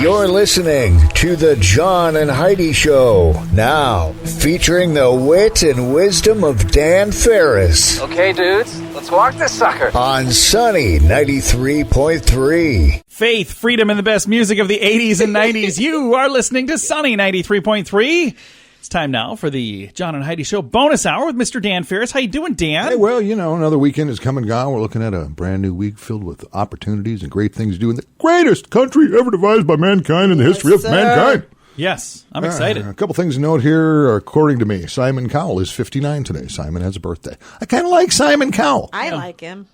You're listening to the John and Heidi Show. Now, featuring the wit and wisdom of Dan Farris. Okay, dudes, let's walk this sucker. On Sunny 93.3. Faith, freedom, and the best music of the 80s and 90s. You are listening to Sunny 93.3. It's time now for the John and Heidi Show bonus hour with Mr. Dan Farris. How you doing, Dan? Hey, well, you know, another weekend has come and gone. We're looking at a brand new week filled with opportunities and great things to do in the greatest country ever devised by mankind in the history of mankind. Yes, I'm excited. A couple things to note here. According to me, Simon Cowell is 59 today. Simon has a birthday. I kind of like Simon Cowell. I like him.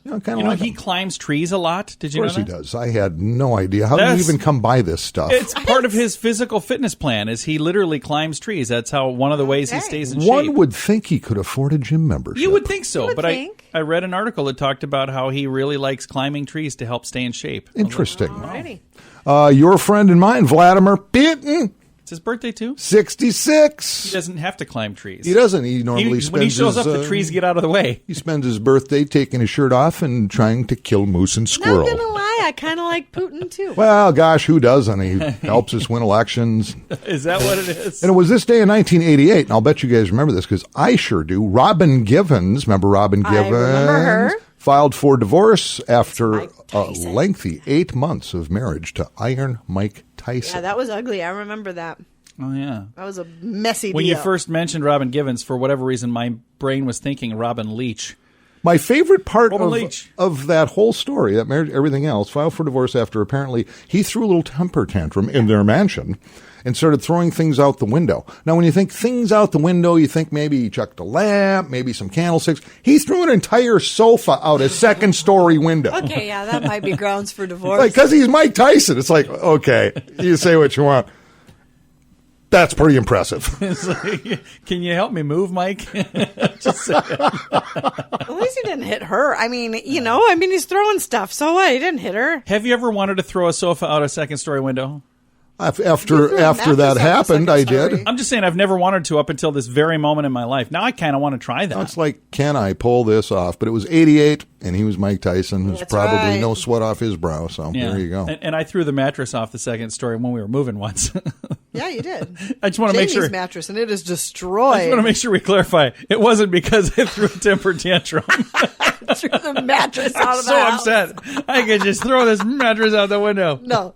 He climbs trees a lot. Did you know that? Of course he does. I had no idea. How did he even come by this stuff? It's part of his physical fitness plan is he literally climbs trees. That's how one of the ways he stays in shape. One would think he could afford a gym membership. You would think so, but think. I read an article that talked about how he really likes climbing trees to help stay in shape. Interesting. Alrighty. Your friend and mine, Vladimir Putin. It's his birthday, too. 66. He doesn't have to climb trees. He doesn't. He normally spends when he shows up, the trees get out of the way. He spends his birthday taking his shirt off and trying to kill moose and squirrel. Not gonna lie, I kind of like Putin too. Well, gosh, who doesn't? He helps us win elections. Is that what it is? And it was this day in 1988, and I'll bet you guys remember this because I sure do. Robin Givens, remember Robin Givens? I remember her. Filed for divorce after a lengthy 8 months of marriage to Iron Mike Tyson. Yeah, that was ugly. I remember that. Oh, yeah. That was a messy When deal. you first mentioned Robin Givens, for whatever reason, my brain was thinking Robin Leach. My favorite part of that whole story, that marriage, everything else, filed for divorce after apparently he threw a little temper tantrum in their mansion and started throwing things out the window. Now, when you think things out the window, you think maybe he chucked a lamp, maybe some candlesticks. He threw an entire sofa out a second-story window. Okay, yeah, that might be grounds for divorce. Because he's Mike Tyson. It's like, okay, you say what you want. That's pretty impressive. Can you help me move, Mike? Just saying. At least he didn't hit her. I mean, he's throwing stuff. So what? He didn't hit her. Have you ever wanted to throw a sofa out a second-story window? After that happened, I did. I'm just saying I've never wanted to up until this very moment in my life. Now I kind of want to try that. It's like, can I pull this off? But it was 88, and he was Mike Tyson. There's probably no sweat off his brow, so there you go. And I threw the mattress off the second story when we were moving once. Yeah, you did. I just want to make sure. Mattress, and it is destroyed. I just want to make sure we clarify. It wasn't because I threw a temper tantrum. Threw the mattress out of the house. house. So upset. I could just throw this mattress out the window. No,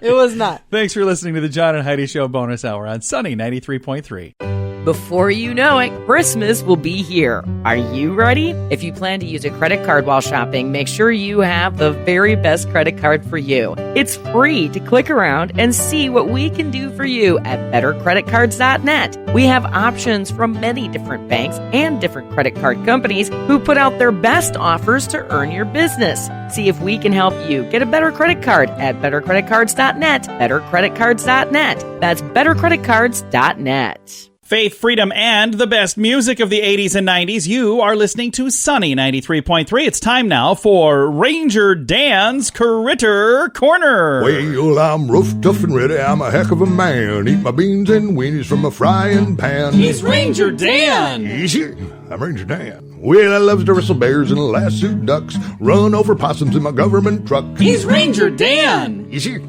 it was not. Thanks for listening to the John and Heidi Show bonus hour on Sunny 93.3. Before you know it, Christmas will be here. Are you ready? If you plan to use a credit card while shopping, make sure you have the very best credit card for you. It's free to click around and see what we can do for you at bettercreditcards.net. We have options from many different banks and different credit card companies who put out their best offers to earn your business. See if we can help you get a better credit card at bettercreditcards.net. Bettercreditcards.net. That's bettercreditcards.net. Faith, freedom, and the best music of the 80s and 90s. You are listening to Sunny 93.3. It's time now for Ranger Dan's Critter Corner. Well, I'm rough, tough, and ready. I'm a heck of a man. Eat my beans and weenies from a frying pan. He's Ranger Dan. Easy. I'm Ranger Dan. Well, I loves to wrestle bears and lasso ducks. Run over possums in my government truck. He's Ranger Dan. Easy.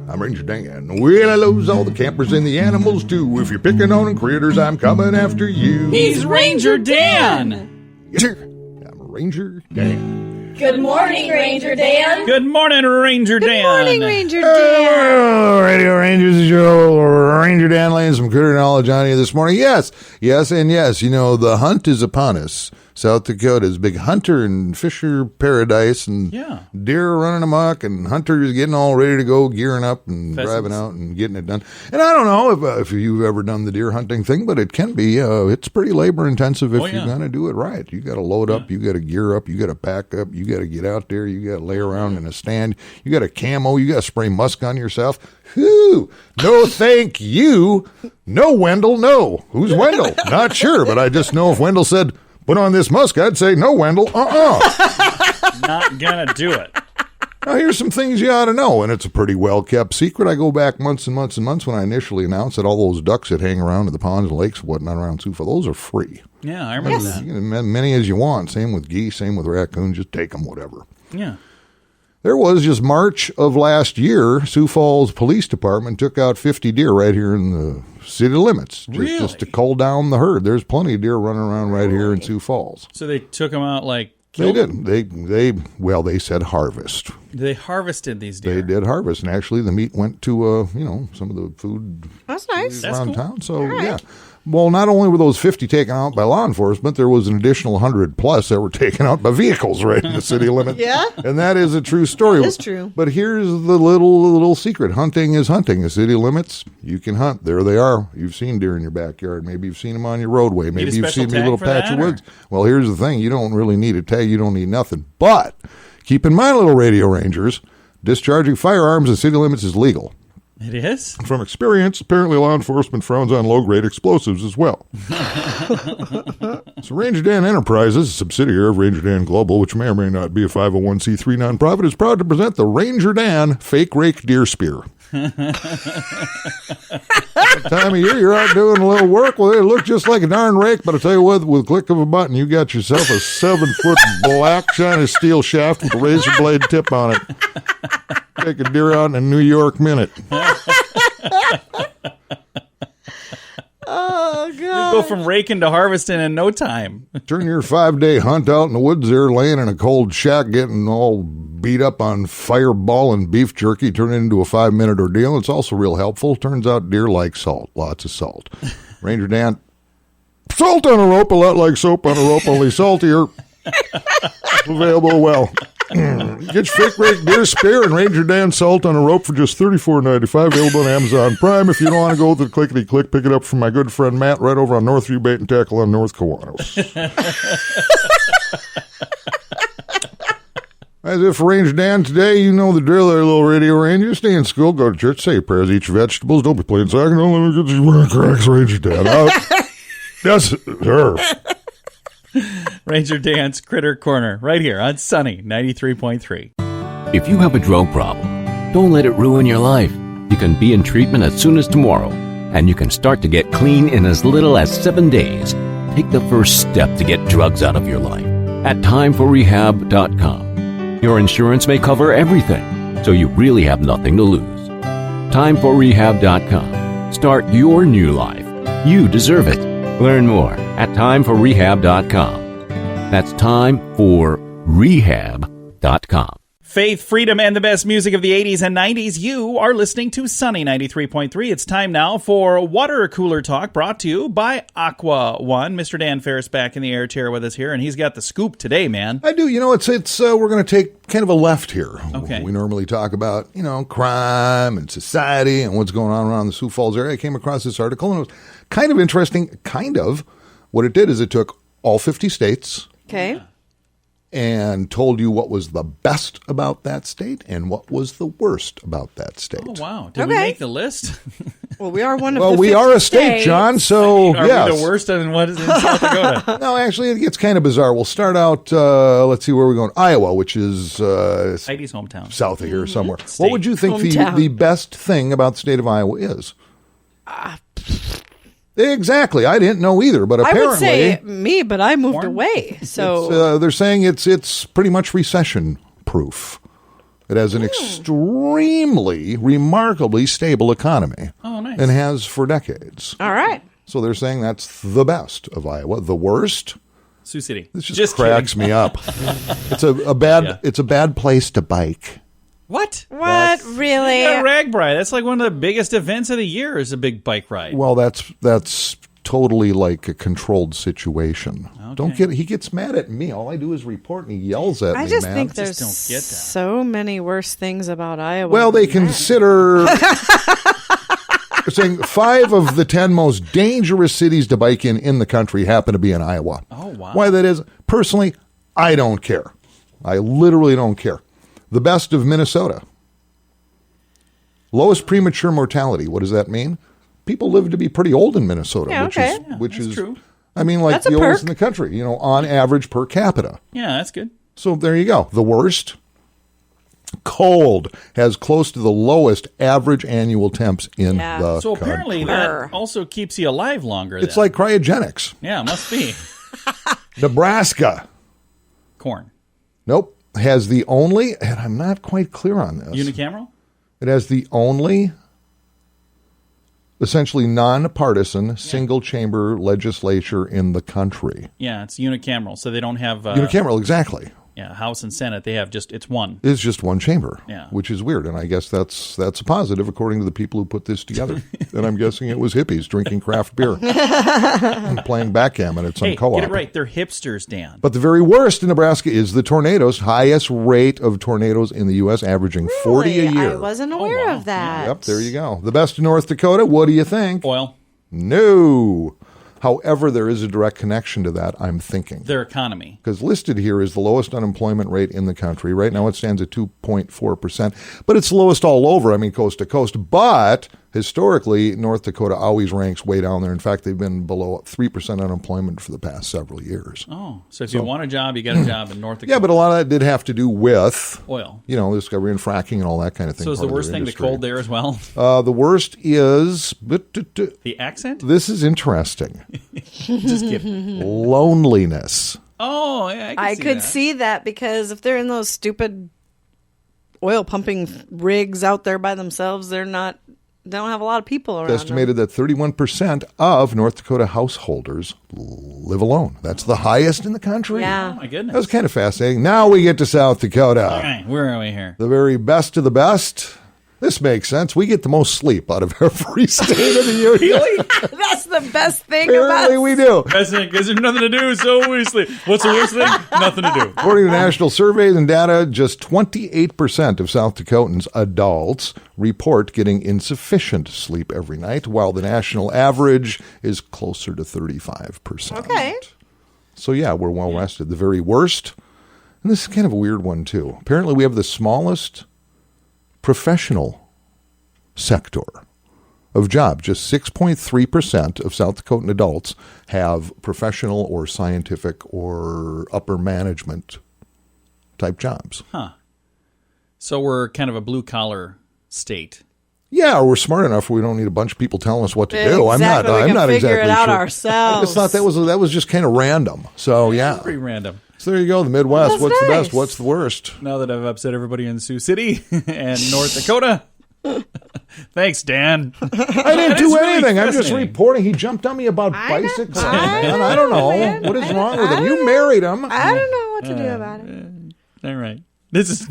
I'm Ranger Dan. Well, I loves all the campers and the animals, too. If you're picking on critters, I'm coming after you. He's Ranger Dan. Yes, sir. I'm Ranger Dan. Good morning, Ranger Dan. Good morning, Ranger Dan. Good morning, Ranger Dan. Radio Rangers, your Ranger Dan laying some critter knowledge on you this morning. Yes, and yes. You know, the hunt is upon us. South Dakota's big hunter and fisher paradise, and deer running amok, and hunters getting all ready to go, gearing up and driving out and getting it done. And I don't know if you've ever done the deer hunting thing, but it can be. It's pretty labor intensive if you're going to do it right. You got to load up, you got to gear up, you got to pack up, you got to get out there, you got to lay around in a stand, you got to camo, you got to spray musk on yourself. Whew, no thank you. No, Wendell, no. Who's Wendell? Not sure, but I just know if Wendell said, put on this musk, I'd say, no, Wendell, Not gonna do it. Now, here's some things you ought to know, and it's a pretty well-kept secret. I go back months and months and months when I initially announced that all those ducks that hang around in the ponds and lakes and whatnot around Sioux Falls, those are free. Yeah, I remember that. You can, many as you want. Same with geese, same with raccoons. Just take them, whatever. Yeah. There was just March of last year, Sioux Falls Police Department took out 50 deer right here in the city limits, just to cull down the herd. There's plenty of deer running around right here in Sioux Falls. So they took them out like... They did. They said harvest. They harvested these deer. They did harvest, and actually the meat went to, some of the food That's nice. around town. So, yeah. Well, not only were those 50 taken out by law enforcement, there was an additional 100 plus that were taken out by vehicles right in the city limit. Yeah. And that is a true story. That is true. But here's the little secret. Hunting is hunting. The city limits, you can hunt. There they are. You've seen deer in your backyard. Maybe you've seen them on your roadway. Maybe you've seen them in a little patch of woods. Well, here's the thing. You don't really need a tag. You don't need nothing. But keep in mind, little radio rangers, discharging firearms in city limits is legal. It is? From experience, apparently law enforcement frowns on low-grade explosives as well. So Ranger Dan Enterprises, a subsidiary of Ranger Dan Global, which may or may not be a 501c3 nonprofit, is proud to present the Ranger Dan Fake Rake Deer Spear. That time of year, you're out doing a little work. Well, it look just like a darn rake, but I tell you what, with a click of a button, you got yourself a 7-foot black shiny steel shaft with a razor blade tip on it. Take a deer out in a New York minute. Oh, God. You go from raking to harvesting in no time. Turn your 5-day hunt out in the woods there, laying in a cold shack, getting all beat up on fireball and beef jerky, turn it into a 5-minute ordeal. It's also real helpful. Turns out deer like salt, lots of salt. Ranger Dan, salt on a rope, a lot like soap on a rope, only saltier. Available well. Get your fake rake deer spear and Ranger Dan salt on a rope for just $34.95. Available on Amazon Prime. If you don't want to go with the clickety-click, pick it up from my good friend Matt right over on Northview Bait and Tackle on North Kiwanis. As if Ranger Dan today, you know the drill there, little radio ranger. Stay in school, go to church, say your prayers, eat your vegetables, don't be playing soccer, don't let me get you cracks, Ranger Dan. Yes, sir. Ranger Dan's Critter Corner, right here on Sunny 93.3. If you have a drug problem, don't let it ruin your life. You can be in treatment as soon as tomorrow, and you can start to get clean in as little as 7 days. Take the first step to get drugs out of your life at timeforrehab.com. Your insurance may cover everything, so you really have nothing to lose. Timeforrehab.com. Start your new life. You deserve it. Learn more at timeforrehab.com. That's timeforrehab.com. Faith, freedom, and the best music of the 80s and 90s. You are listening to Sunny 93.3. It's time now for Water Cooler Talk, brought to you by Aqua One. Mr. Dan Farris back in the air chair with us here, and he's got the scoop today, man. I do. You know, it's we're going to take kind of a left here. Okay. We normally talk about, crime and society and what's going on around the Sioux Falls area. I came across this article, and it was kind of interesting. What it did is it took all 50 states. Okay. And told you what was the best about that state and what was the worst about that state. Oh, wow. Did we make the list? Well, we are one of the 50 we are a state, states. John, so are yes. we the worst in what is in South Dakota? No, actually, it gets kind of bizarre. We'll start out, let's see where we're going. Iowa, which is Heidi's hometown. South of here somewhere. State. What would you think the best thing about the state of Iowa is? Exactly. I didn't know either, but apparently... I would say me, but I moved away. So they're saying it's pretty much recession-proof. It has an extremely, remarkably stable economy. Oh, nice. And has for decades. All right. So they're saying that's the best of Iowa. The worst? Sioux City. This just cracks me up. It's a bad place to bike. What? Really? Yeah, Ragbri. That's like one of the biggest events of the year is a big bike ride. Well, that's totally like a controlled situation. Okay. He gets mad at me. All I do is report and he yells at me, I just man. think there's Just don't get that. so many worse things about Iowa. Well, they than that. consider... They're saying 5 of the 10 most dangerous cities to bike in the country happen to be in Iowa. Oh, wow. Why that is, personally, I don't care. I literally don't care. The best of Minnesota. Lowest premature mortality. What does that mean? People live to be pretty old in Minnesota, which is true. I mean, like That's the a perk. oldest in the country, on average per capita. Yeah, that's good. So there you go. The worst, cold, has close to the lowest average annual temps in the So country. apparently that also keeps you alive longer. It's then. like cryogenics. Yeah, it must be. Nebraska. Corn. Nope. has the only, and I'm not quite clear on this. Unicameral? It has the only essentially nonpartisan single-chamber legislature in the country. Yeah, it's unicameral, so they don't have... unicameral, exactly. Yeah, House and Senate, they have it's one. It's just one chamber, yeah. Which is weird, and I guess that's a positive according to the people who put this together. And I'm guessing it was hippies drinking craft beer and playing backgammon at some co-op. Get it right, they're hipsters, Dan. But the very worst in Nebraska is the tornadoes, highest rate of tornadoes in the U.S., averaging 40 a year. I wasn't aware of that. Yep, there you go. The best in North Dakota, what do you think? Oil. No. However, there is a direct connection to that, I'm thinking. Their economy. Because listed here is the lowest unemployment rate in the country. Right now it stands at 2.4%, but it's the lowest all over, coast to coast. But historically, North Dakota always ranks way down there. In fact, they've been below 3% unemployment for the past several years. Oh, so if you want a job, you get a job in North Dakota. Yeah, but a lot of that did have to do with oil. Discovery and fracking and all that kind of thing. So is the worst thing the cold there as well? The worst is... the accent? This is interesting. Just kidding. Loneliness. Oh, yeah, I could see that because if they're in those stupid oil pumping rigs out there by themselves, they don't have a lot of people around. It's estimated that 31% of North Dakota householders live alone. That's the highest in the country. Yeah. Oh, my goodness. That was kind of fascinating. Now we get to South Dakota. All right, where are we here? The very best of the best. This makes sense. We get the most sleep out of every state of the union. Really? That's the best thing Apparently we do. Best thing, because there's nothing to do, so we sleep. What's the worst thing? Nothing to do. According to national surveys and data, just 28% of South Dakotans, adults, report getting insufficient sleep every night, while the national average is closer to 35%. Okay. So, yeah, we're well rested. The very worst, and this is kind of a weird one, too. Apparently we have the smallest professional sector of job. Just 6.3% of South Dakotan adults have professional or scientific or upper management type jobs. Huh. So we're kind of a blue-collar state. Yeah, or we're smart enough where we don't need a bunch of people telling us what to do. I'm not figure exactly it out sure. ourselves. I just thought that was just kind of random. So, yeah. Pretty random. So there you go, the Midwest. That's What's the nice. best? What's the worst? Now that I've upset everybody in Sioux City and North Dakota. Thanks, Dan. I didn't do really anything. I'm just fascinating. reporting. He jumped on me about bicycles. I don't know. man. What is wrong with him? You married him. I don't know what to do about it. All right. This is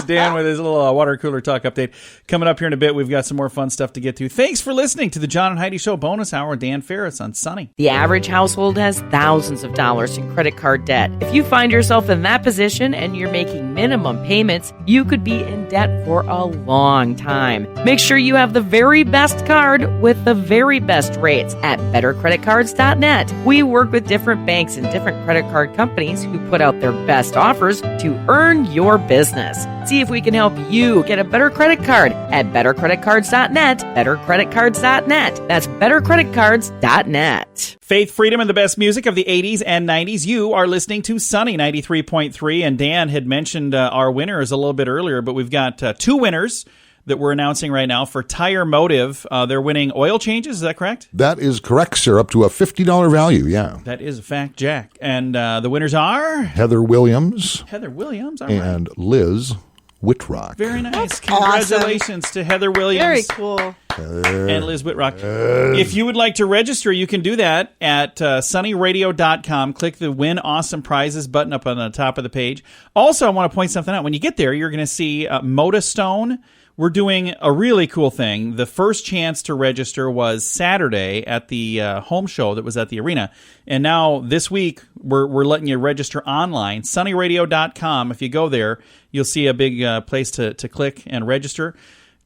Dan with his little water cooler talk update. Coming up here in a bit, we've got some more fun stuff to get to. Thanks for listening to the John and Heidi Show bonus hour with Dan Farris on Sunny. The average household has thousands of dollars in credit card debt. If you find yourself in that position and you're making minimum payments, you could be in debt for a long time. Make sure you have the very best card with the very best rates at bettercreditcards.net. We work with different banks and different credit card companies who put out their best offers to earn your business. See if we can help you get a better credit card at bettercreditcards.net, bettercreditcards.net. That's bettercreditcards.net. Faith, freedom, and the best music of the 80s and 90s. You are listening to Sunny 93.3, and Dan had mentioned our winners a little bit earlier, but we've got two winners that we're announcing right now for Tire Motive. They're winning oil changes, is that correct? That is correct, sir. Up to a $50 value, yeah. That is a fact, Jack. And the winners are? Heather Williams Heather Williams, all right. and Liz Whitrock. Very nice. That's Congratulations to Heather Williams. Very cool. And Liz Whitrock. If you would like to register, you can do that at sunnyradio.com. Click the Win Awesome Prizes button up on the top of the page. Also, I want to point something out. When you get there, you're going to see Modastone. We're doing a really cool thing. The first chance to register was Saturday at the home show that was at the arena. And now this week, we're letting you register online. sunnyradio.com. If you go there, you'll see a big place to click and register.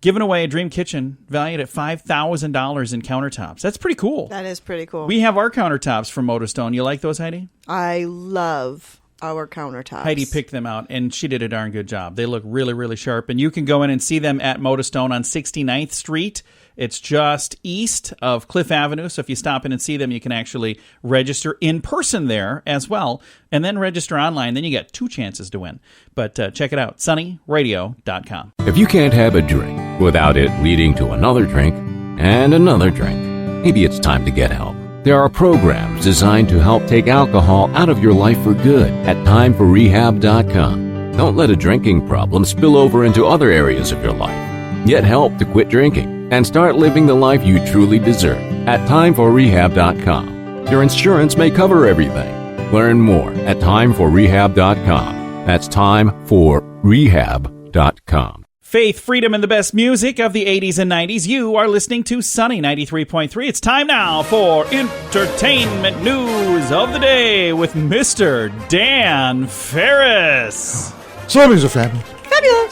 Giving away a dream kitchen valued at $5,000 in countertops. That's pretty cool. That is pretty cool. We have our countertops from Modastone. You like those, Heidi? I love our countertops. Heidi picked them out, and she did a darn good job. They look really, really sharp, and you can go in and see them at Modastone on 69th Street. It's just east of Cliff Avenue, so if you stop in and see them, you can actually register in person there as well, and then register online. Then you get two chances to win. But check it out, sunnyradio.com. If you can't have a drink without it leading to another drink and another drink, maybe it's time to get help. There are programs designed to help take alcohol out of your life for good at timeforrehab.com. Don't let a drinking problem spill over into other areas of your life. Get help to quit drinking and start living the life you truly deserve at timeforrehab.com. Your insurance may cover everything. Learn more at timeforrehab.com. That's timeforrehab.com. Faith, freedom, and the best music of the 80s and 90s. You are listening to Sunny 93.3. It's time now for entertainment news of the day with Mr. Dan Farris. Celebrities are fabulous.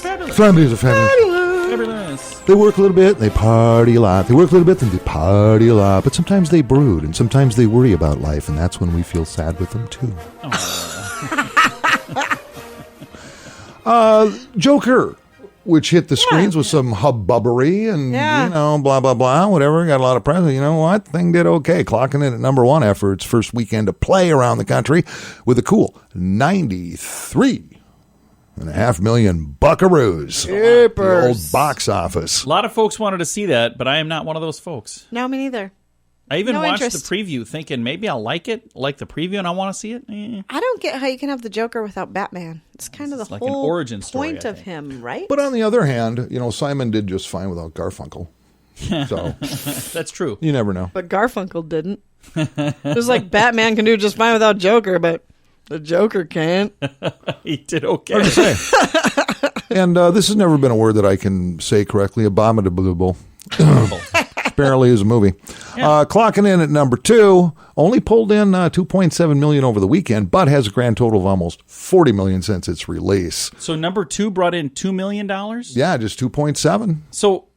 Fabulous. Celebrities are fabulous. Fabulous. They work a little bit, they party a lot. They work a little bit, and they party a lot. But sometimes they brood, and sometimes they worry about life, and that's when we feel sad with them, too. Joker, which hit the screens with some hubbubbery and, blah, blah, blah, whatever. Got a lot of press. You know what? Thing did okay. Clocking in at number one after its first weekend of play around the country with a cool 93.5 million buckaroos. The old box office. A lot of folks wanted to see that, but I am not one of those folks. No, me neither. I even No watched interest. the preview thinking maybe I'll like it, like the preview, and I want to see it. I don't get how you can have the Joker without Batman. It's kind of the like an whole origin story, point I of think. him, right? But on the other hand, Simon did just fine without Garfunkel. So That's true. you never know. But Garfunkel didn't. It was like Batman can do just fine without Joker, but the Joker can't. He did okay. Hard to say. And this has never been a word that I can say correctly. Abominable. Apparently is a movie. Clocking in at number 2, only pulled in 2.7 million over the weekend, but has a grand total of almost 40 million since its release. So number 2 brought in $2 million? Yeah, just 2.7. So,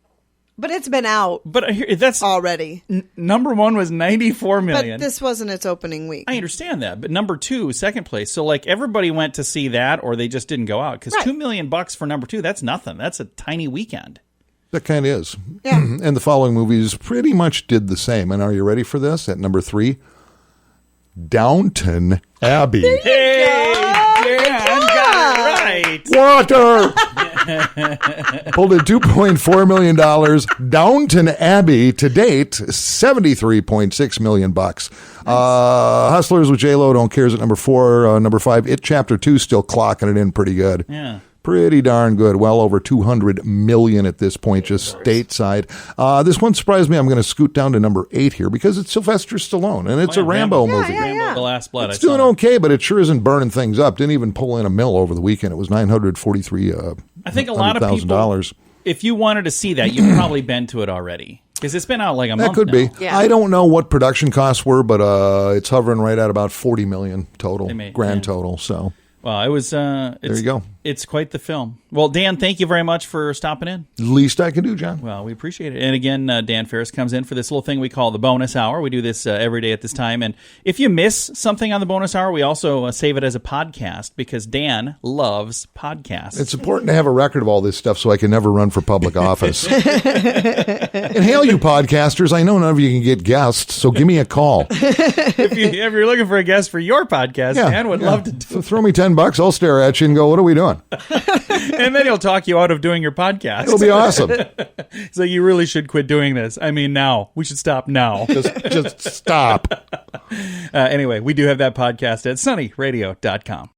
But it's been out but that's already. number 1 was 94 But million. this wasn't its opening week. I understand that, but number 2, second place. So like everybody went to see that, or they just didn't go out because Right. $2 million for number 2. That's nothing. That's a tiny weekend. That kind of is. Yeah. And the following movies pretty much did the same. And are you ready for this? At number 3, Downton Abbey. Hey, Dan got it right. Water! Pulled in $2.4 million. Downton Abbey to date, $73.6 million. Hustlers with J-Lo, Don't Care's at number 4. Number 5, It Chapter 2 still clocking it in pretty good. Yeah. Pretty darn good. Well over 200 million at this point, just stateside. This one surprised me. I'm going to scoot down to number 8 here because it's Sylvester Stallone, and it's a Rambo movie. Rambo, The Last Blood. It's I saw doing it. okay, but it sure isn't burning things up. Didn't even pull in a mill over the weekend. It was $943,000. I think a lot of people, if you wanted to see that, you've probably been to it already because it's been out like a month That could now. be. Yeah. I don't know what production costs were, but it's hovering right at about 40 million total, grand total. So Well, it was. there you go. It's quite the film. Well, Dan, thank you very much for stopping in. Least I can do, John. Well, we appreciate it. And again, Dan Farris comes in for this little thing we call the bonus hour. We do this every day at this time. And if you miss something on the bonus hour, we also save it as a podcast because Dan loves podcasts. It's important to have a record of all this stuff so I can never run for public office. And hail, you podcasters. I know none of you can get guests, so give me a call. if you're looking for a guest for your podcast, Dan would love to do So throw me $10. I'll stare at you and go, what are we doing? And then he'll talk you out of doing your podcast. It'll be awesome. So you really should quit doing this. I mean, now. We should stop now. Just stop. Anyway, we do have that podcast at sunnyradio.com.